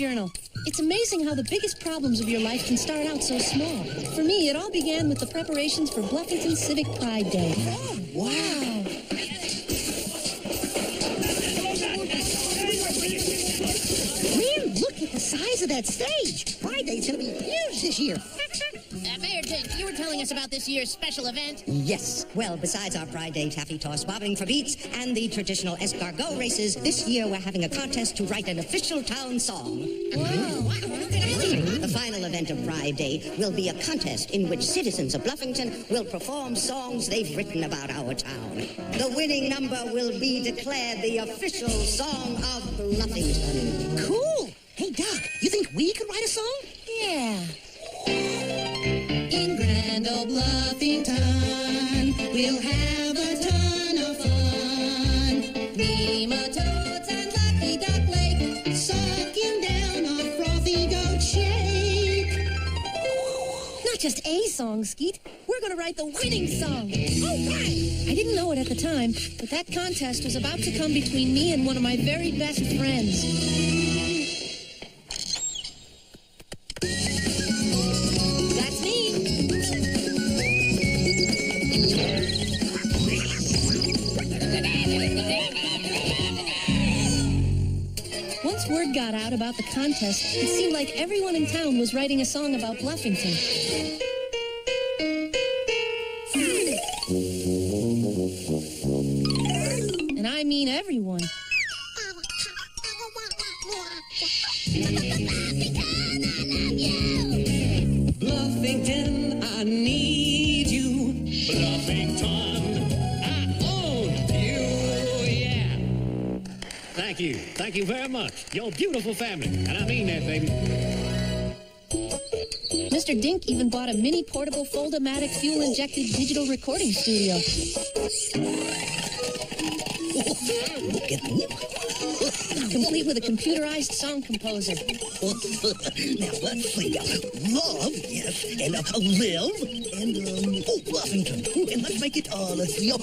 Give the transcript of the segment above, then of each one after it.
journal. It's amazing how the biggest problems of your life can start out so small. For me, it all began with the preparations for Bluffington Civic Pride Day. Oh, wow. Man, look at the size of that stage. Pride Day's going to be huge this year. Mayor Dink, you were telling us about this year's special event. Yes. Well, besides our Pride Day taffy toss bobbing for beats and the traditional escargot races, this year we're having a contest to write an official town song. Whoa. The final event of Pride Day will be a contest in which citizens of Bluffington will perform songs they've written about our town. The winning number will be declared the official song of Bluffington. Cool. Hey, Doc, you think we could write a song? Yeah. In grand old Bluffington, we'll have a ton of fun. Nematodes and Lucky Duck Lake, sucking down a frothy goat shake. Not just a song, Skeet. We're going to write the winning song. Oh, right. I didn't know it at the time, but that contest was about to come between me and one of my very best friends. Once word got out about the contest, it seemed like everyone in town was writing a song about Bluffington. And I mean everyone. Bluffington, I need you. Bluffington, I own you, yeah. Thank you very much. You're a beautiful family, and I mean that, baby. Mr. Dink even bought a mini portable fold-o-matic fuel-injected digital recording studio. Complete with a computerized song composer. Now, let's see. Love, yes, and live, and, Bluffington. And let's make it, let's see, rock.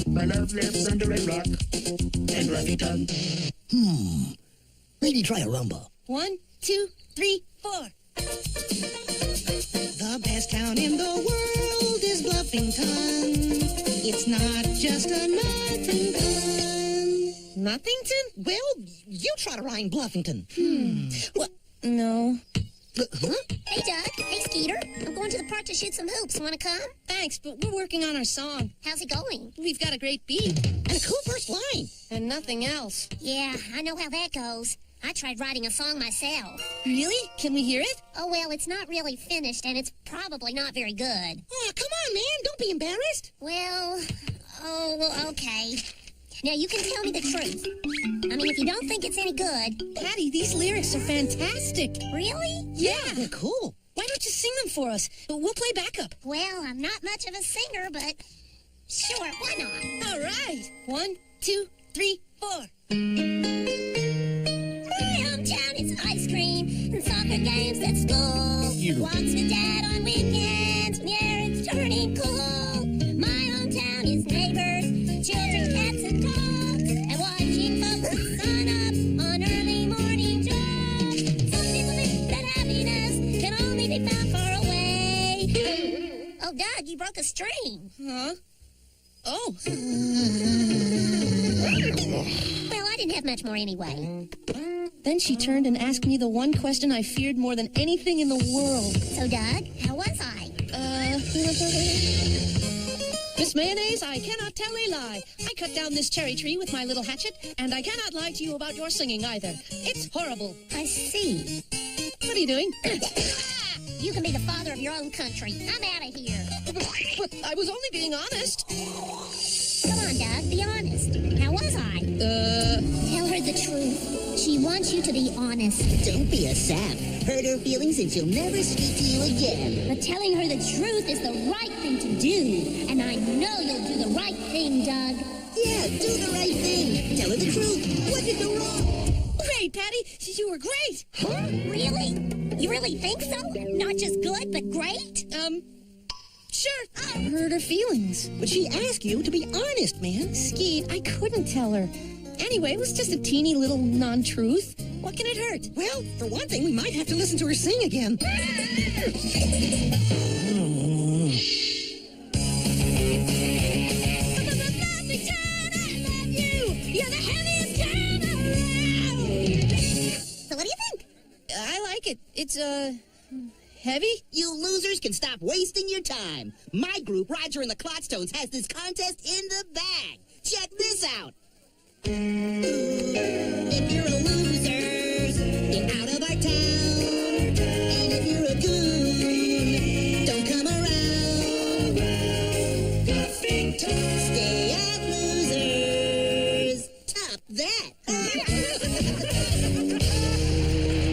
My love lives under a rock in Bluffington. Maybe try a rumba. 1, 2, 3, 4. The best town in the world is Bluffington. It's not just a Nothington. Nothington? Well, you try to rhyme Bluffington. Well, no. Hey, Doug. Hey, Skeeter. I'm going to the park to shoot some hoops. Want to come? Thanks, but we're working on our song. How's it going? We've got a great beat. And a cool first line. And nothing else. Yeah, I know how that goes. I tried writing a song myself. Really? Can we hear it? Oh, well, it's not really finished, and it's probably not very good. Oh, come on, man. Don't be embarrassed. Well, okay. Now, you can tell me the truth. I mean, if you don't think it's any good... Patty, these lyrics are fantastic. Really? Yeah. They're cool. Why don't you sing them for us? We'll play backup. Well, I'm not much of a singer, but sure, why not? All right. 1, 2, 3, 4. My hometown is ice cream and soccer games at school. Walks with Dad on weekends when the air is turning cool. My hometown is neighbors, children, cats, and dogs, and watching folks with sun up on early morning jogs. Some people think that happiness can only be found far away. Oh, Doug, you broke a string. Huh? Oh. Well, I didn't have much more anyway. Then she turned and asked me the one question I feared more than anything in the world. So, Doug, how was I? Miss Mayonnaise, I cannot tell a lie. I cut down this cherry tree with my little hatchet, and I cannot lie to you about your singing either. It's horrible. I see. What are you doing? You can be the father of your own country. I'm out of here. But I was only being honest. Come on, Doug, be honest. How was I? Tell her the truth. She wants you to be honest. Don't be a sap. Hurt her feelings and she'll never speak to you again. But telling her the truth is the right thing to do. And I know you'll do the right thing, Doug. Yeah, do the right thing. Tell her the truth. What did go wrong? Great, Patty. You were great. Huh? Really? You really think so? Not just good, but great? Sure. Hurt her feelings. But she asked you to be honest, man. Skeet, I couldn't tell her. Anyway, it was just a teeny little non-truth. What can it hurt? Well, for one thing, we might have to listen to her sing again. You're the heaviest can around. So what do you think? I like it. It's, heavy? You losers can stop wasting your time. My group, Roger and the Clotstones, has this contest in the bag. Check this out. If you're a loser, get out of our town. And if you're a goon, don't come around. Stay out, losers. Top that.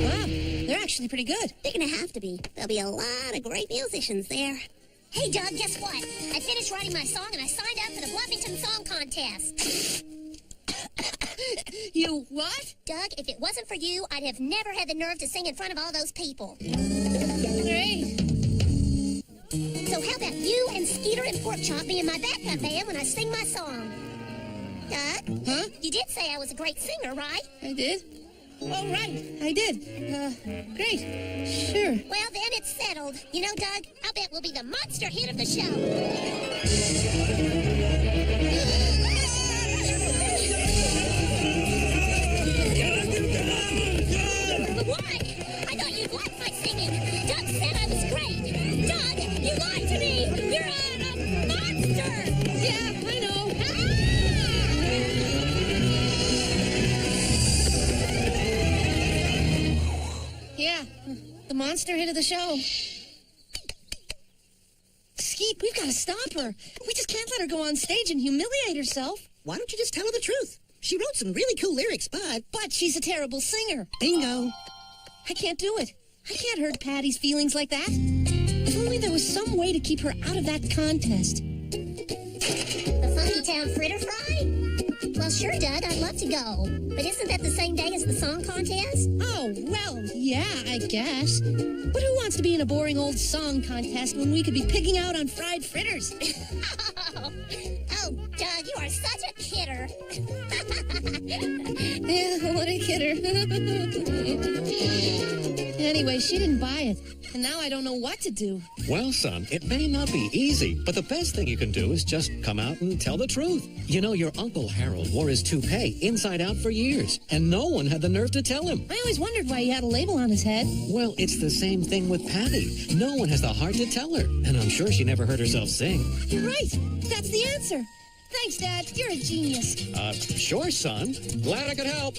Wow, they're actually pretty good. They're gonna have to be. There'll be a lot of great musicians there. Hey, Doug, guess what? I finished writing my song and I signed up for the Bluffington Song Contest. You what? Doug, if it wasn't for you, I'd have never had the nerve to sing in front of all those people. Great. So how about you and Skeeter and Porkchop be in my backup band when I sing my song? Doug? Huh? You did say I was a great singer, right? I did? Oh, right. I did. Great. Sure. Well, then it's settled. You know, Doug, I'll bet we'll be the monster hit of the show. Why? I thought you'd like my singing. Doug said I was great. Doug, you lied to me. You're a monster. Yeah, I know. Yeah, the monster hit of the show. Skeet, we've got to stop her. We just can't let her go on stage and humiliate herself. Why don't you just tell her the truth? She wrote some really cool lyrics, But she's a terrible singer. bingo. I can't do it. I can't hurt Patty's feelings like that. If only there was some way to keep her out of that contest. The Funky Town Fritter Fry? Well, sure, Doug, I'd love to go. But isn't that the same day as the song contest? Oh, well, yeah, I guess. But who wants to be in a boring old song contest when we could be picking out on fried fritters? Oh, Doug, you are such a kidder. Yeah, what a kidder. Anyway, she didn't buy it, and now I don't know what to do. Well, son, it may not be easy, but the best thing you can do is just come out and tell the truth. You know, your Uncle Harold wore his toupee inside out for years, and no one had the nerve to tell him. I always wondered why he had a label on his head. Well, it's the same thing with Patty. No one has the heart to tell her, and I'm sure she never heard herself sing. You're right. That's the answer. Thanks, Dad. You're a genius. Sure, son. Glad I could help.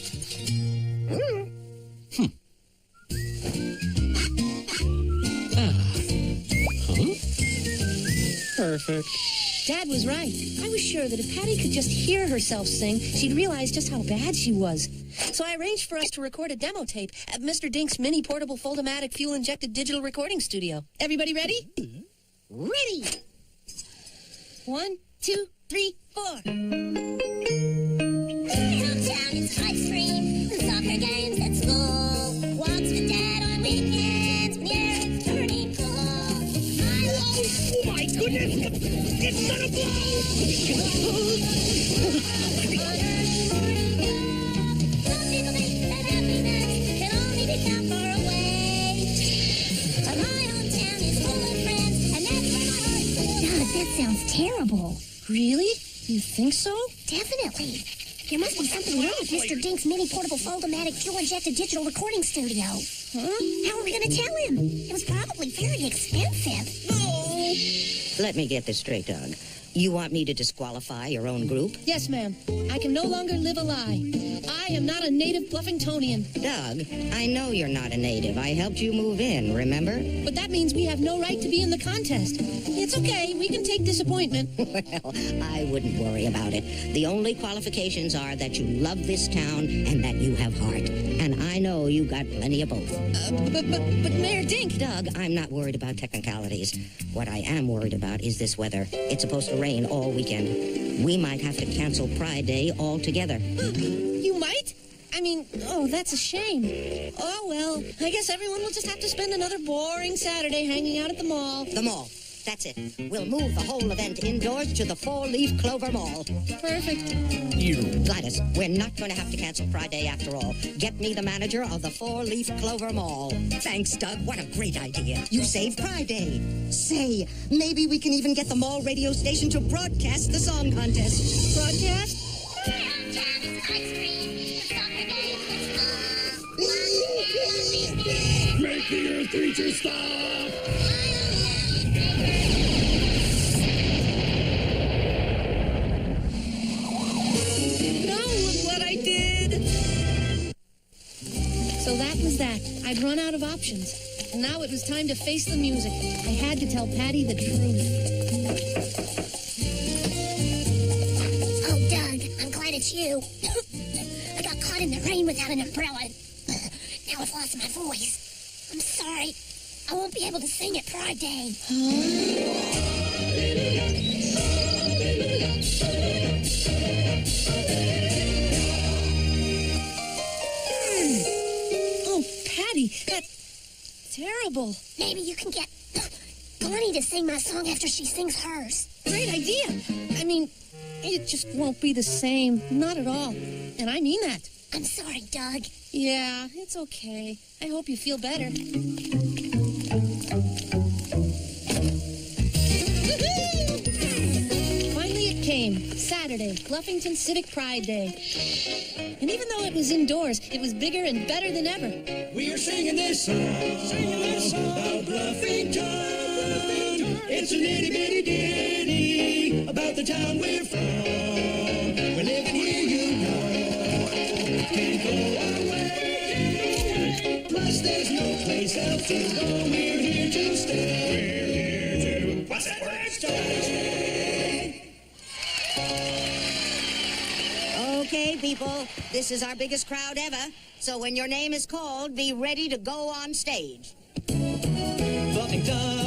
Perfect. Dad was right. I was sure that if Patty could just hear herself sing, she'd realize just how bad she was. So I arranged for us to record a demo tape at Mr. Dink's mini portable fold-o-matic fuel-injected digital recording studio. Everybody ready? Ready. 1, 2, 3, 4. My hometown is ice cream and soccer games at school. Walks with Dad on weekends when the air is turning cool. Oh my goodness! It's gonna blow! Some people think that happiness can only be found far away. But my hometown is full of friends, and that's where my heart goes. God, that sounds terrible. Really? You think so? Definitely. There must be something wrong with Mr. Dink's mini portable fold-o-matic fuel-injected digital recording studio. Huh? How are we going to tell him? It was probably very expensive. Let me get this straight, Doug. You want me to disqualify your own group? Yes, ma'am. I can no longer live a lie. I am not a native Bluffingtonian. Doug, I know you're not a native. I helped you move in, remember? But that means we have no right to be in the contest. It's okay. We can take disappointment. Well, I wouldn't worry about it. The only qualifications are that you love this town and that you have heart. And I know you got plenty of both. But Mayor Dink... Doug, I'm not worried about technicalities. What I am worried about is this weather. It's supposed to rain all weekend. We might have to cancel Pride Day altogether. You might? I mean, oh, that's a shame. Oh, well, I guess everyone will just have to spend another boring Saturday hanging out at the mall. The mall. That's it. We'll move the whole event indoors to the Four-Leaf Clover Mall. Perfect. Gladys, we're not going to have to cancel Friday after all. Get me the manager of the Four-Leaf Clover Mall. Thanks, Doug. What a great idea. You saved Pride Day. Say, maybe we can even get the mall radio station to broadcast the song contest. Broadcast? My hometown is ice cream. The soccer game is Make the earth creature stop! No, look what I did. So that was that. I'd run out of options. And now it was time to face the music. I had to tell Patty the truth. Oh, Doug, I'm glad it's you. I got caught in the rain without an umbrella. Now I've lost my voice. I'm sorry. I won't be able to sing at Pride Day. Oh, Patty, that's terrible. Maybe you can get Bonnie to sing my song after she sings hers. Great idea. I mean, it just won't be the same. Not at all. And I mean that. I'm sorry, Doug. Yeah, it's okay. I hope you feel better. Finally it came. Saturday, Bluffington Civic Pride Day. And even though it was indoors, it was bigger and better than ever. We are singing this song about Bluffington. It's a itty-bitty ditty about the town we're from. We're living here, you know. Can't go away. Plus, there's no place else to go. We're here to stay. We're here to... What's that word? Stay. Okay, people, this is our biggest crowd ever. So when your name is called, be ready to go on stage. Bluffington.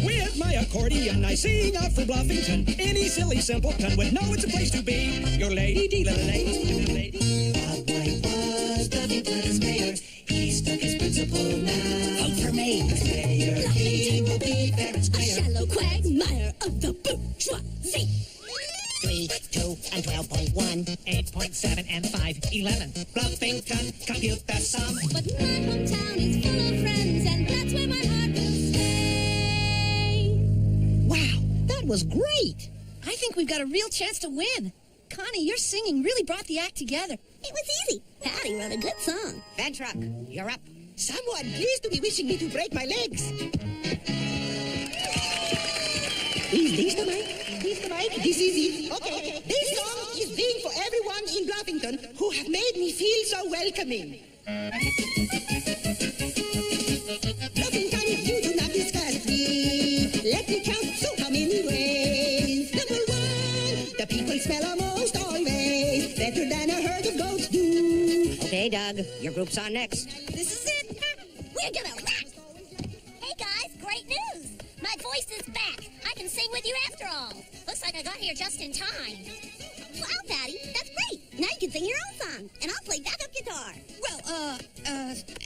With my accordion, I sing out for Bluffington. Any silly simpleton would know it's a place to be. Your lady, lady. Bob White was Bluffington's mayor. He stuck his principle now. Vote for me. Mayor, he will be fair and A square. shallow quagmire of the bourgeoisie. 3, 2, and 12.1. 8.7 and 5, 11. Bluffington, compute the sum. But my hometown is full of friends, and that's where my heart will stay. Wow, that was great. I think we've got a real chance to win. Connie, your singing really brought the act together. It was easy. Patty wrote a good song. Van Truck, you're up. Someone please to be wishing me to break my legs. Is the mic? Is the mic? This is it. Okay. This song is being for everyone in Bluffington who have made me feel so welcoming. Bluffington, you do not disgust me. Let me count, so how many ways? Number 1, the people smell almost always better than a herd of goats do. Okay, Doug, your group's on next. This is it. We're gonna rock. Hey, guys, great news. My voice is back. I can sing with you after all. Looks like I got here just in time. Wow, Patty, that's great. Now you can sing your own song, and I'll play backup guitar. Well,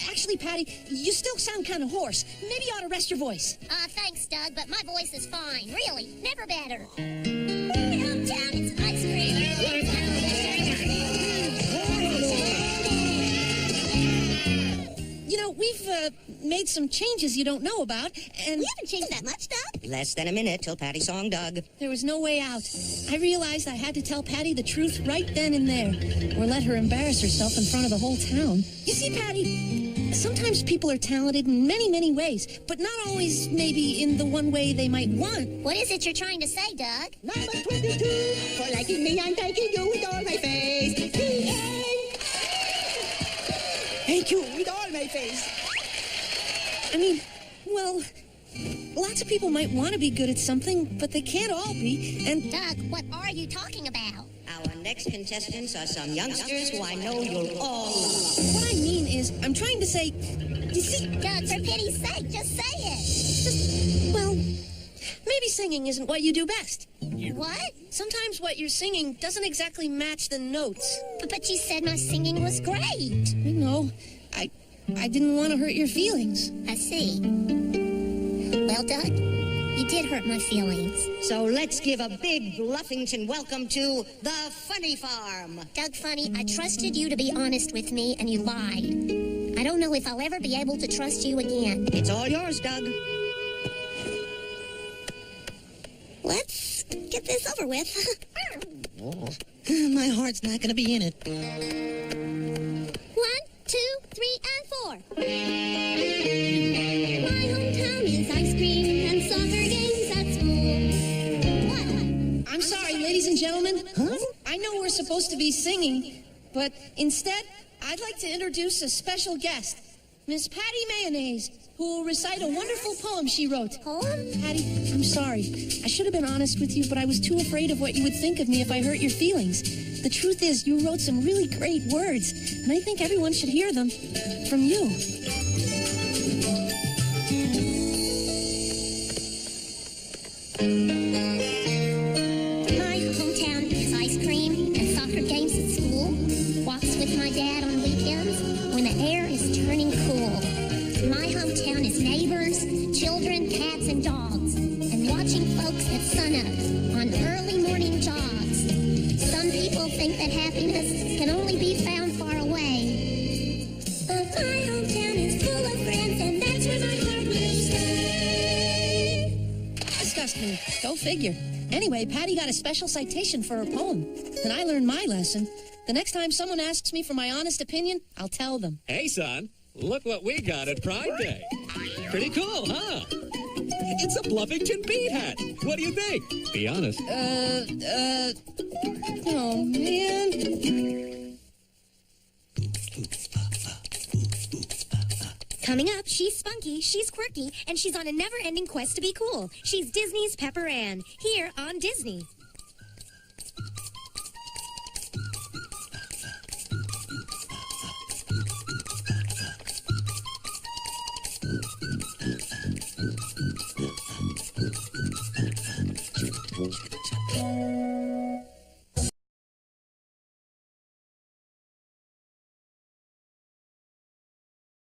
actually, Patty, you still sound kind of hoarse. Maybe you ought to rest your voice. Thanks, Doug, but my voice is fine. Really, never better. My hometown is ice cream. You know, we've made some changes you don't know about, and We haven't changed that much, Doug. Less than a minute till Patty song Doug. there was no way out. I realized I had to tell Patty the truth right then and there, or let her embarrass herself in front of the whole town. You see, Patty, sometimes people are talented in many, many ways, but not always maybe in the one way they might want. What is it you're trying to say, Doug? Number 22, for liking me, I'm thanking you with all my face. Thank you with all my face. I mean, well, lots of people might want to be good at something, but they can't all be, and Doug, what are you talking about? Our next contestants are some youngsters who I know you'll all love. what I mean is, I'm trying to say, you see, Doug, for pity's sake, just say it. well, maybe singing isn't what you do best. What? Sometimes what you're singing doesn't exactly match the notes. But you said my singing was great. I know. I didn't want to hurt your feelings. I see. Well, Doug, you did hurt my feelings. So let's give a big Bluffington welcome to the Funny Farm. Doug Funny, I trusted you to be honest with me, and you lied. I don't know if I'll ever be able to trust you again. It's all yours, Doug. Let's get this over with. My heart's not going to be in it. 1, 2, 3, and 4. My hometown is ice cream and soccer games at school. What? I'm sorry, ladies and gentlemen. Huh? I know we're supposed to be singing, but instead, I'd like to introduce a special guest, Miss Patty Mayonnaise, who will recite a wonderful poem she wrote. Poem? Patty, I'm sorry. I should have been honest with you, but I was too afraid of what you would think of me if I hurt your feelings. The truth is, you wrote some really great words, and I think everyone should hear them from you. My hometown is ice cream and soccer games at school. Walks with my dad on weekends when the air is turning cool. My hometown is neighbors, children, cats, and dogs, and watching folks at sunup on early morning jogs. Some people think that happiness can only be found far away. But my hometown is full of friends, and that's where my heart will stay. Disgust me. Go figure. Anyway, Patty got a special citation for her poem, and I learned my lesson. The next time someone asks me for my honest opinion, I'll tell them. Hey, son, look what we got at Pride Day. Pretty cool, huh? It's a Bluffington beat hat. What do you think? Be honest. Oh, man. Coming up, she's spunky, she's quirky, and she's on a never-ending quest to be cool. She's Disney's Pepper Ann, here on Disney.